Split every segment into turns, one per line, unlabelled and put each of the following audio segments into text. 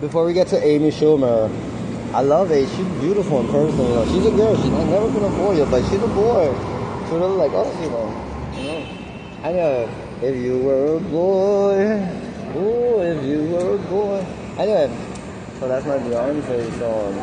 before we get to Amy Schumer, I love Amy. She's beautiful in person, you know. She's a girl. She's never been a boy yet, but she's a boy. She looks like us, you know. I know. If you were a boy, oh, if you were a boy. Anyway, so that's my Beyonce song.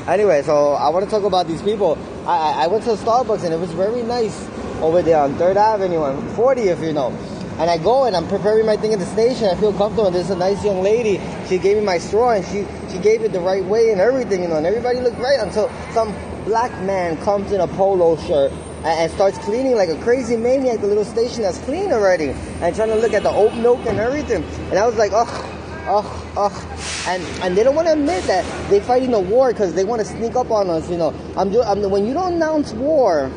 Anyway, so I want to talk about these people. I went to Starbucks and it was very nice over there on 3rd Avenue and 40th, you know. And I go and I'm preparing my thing at the station. I feel comfortable. And there's a nice young lady. She gave me my straw and she gave it the right way and everything, you know. And everybody looked right until some black man comes in a polo shirt and starts cleaning like a crazy maniac the little station that's clean already. And trying to look at the oat milk and everything. And I was like, ugh. And they don't want to admit that they're fighting a war because they want to sneak up on us, you know. When you don't announce a war,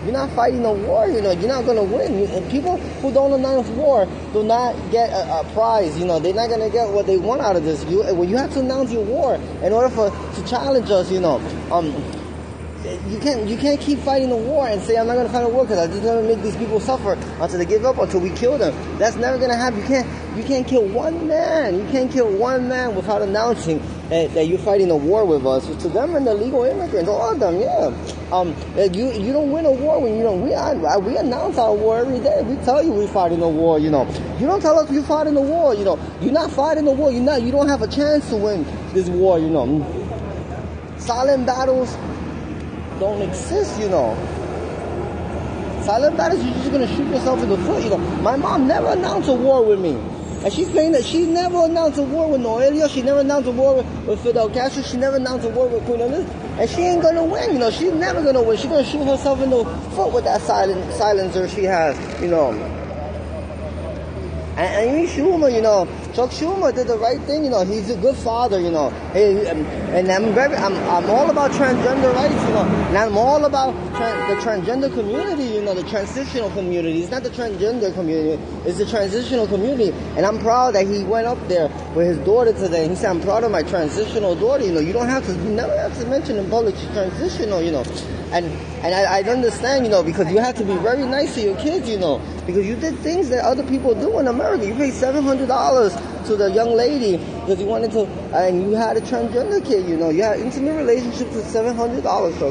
you're not fighting a war, you know. You're not going to win. People who don't announce war do not get a prize, you know. They're not going to get what they want out of this. When you have to announce your war in order to challenge us, you know. You can't keep fighting the war and say I'm not going to fight a war because I'm just going to make these people suffer until they give up, until we kill them. That's never going to happen. You can't kill one man. You can't kill one man without announcing that you're fighting a war with us. To them and the legal immigrants, all of them, yeah. You don't win a war when you don't. We announce our war every day. We tell you we're fighting a war, you know. You don't tell us you're fighting a war, you know. You're not fighting a war. You don't have a chance to win this war, you know. Silent battles don't exist, you know. Silent battles, you're just gonna shoot yourself in the foot, you know. My mom never announced a war with me. And she's saying that she never announced a war with Noelia. She never announced a war with Fidel Castro. She never announced a war with Queen Elizabeth. And she ain't gonna win, you know. She's never gonna win. She's gonna shoot herself in the foot with that silencer she has, you know. And Amy Schumer, you know, Chuck Schumer did the right thing, you know. He's a good father, you know. And I'm all about transgender rights, you know. And I'm all about the transgender community, you know, the transitional community. It's not the transgender community, it's the transitional community. And I'm proud that he went up there with his daughter today. He said, I'm proud of my transitional daughter, you know. You never have to mention in public she's transitional, you know. And I understand, you know, because you have to be very nice to your kids, you know, because you did things that other people do in America. You paid $700 to the young lady because you wanted to, and you had a transgender kid, you know. You had intimate relationships with $700, so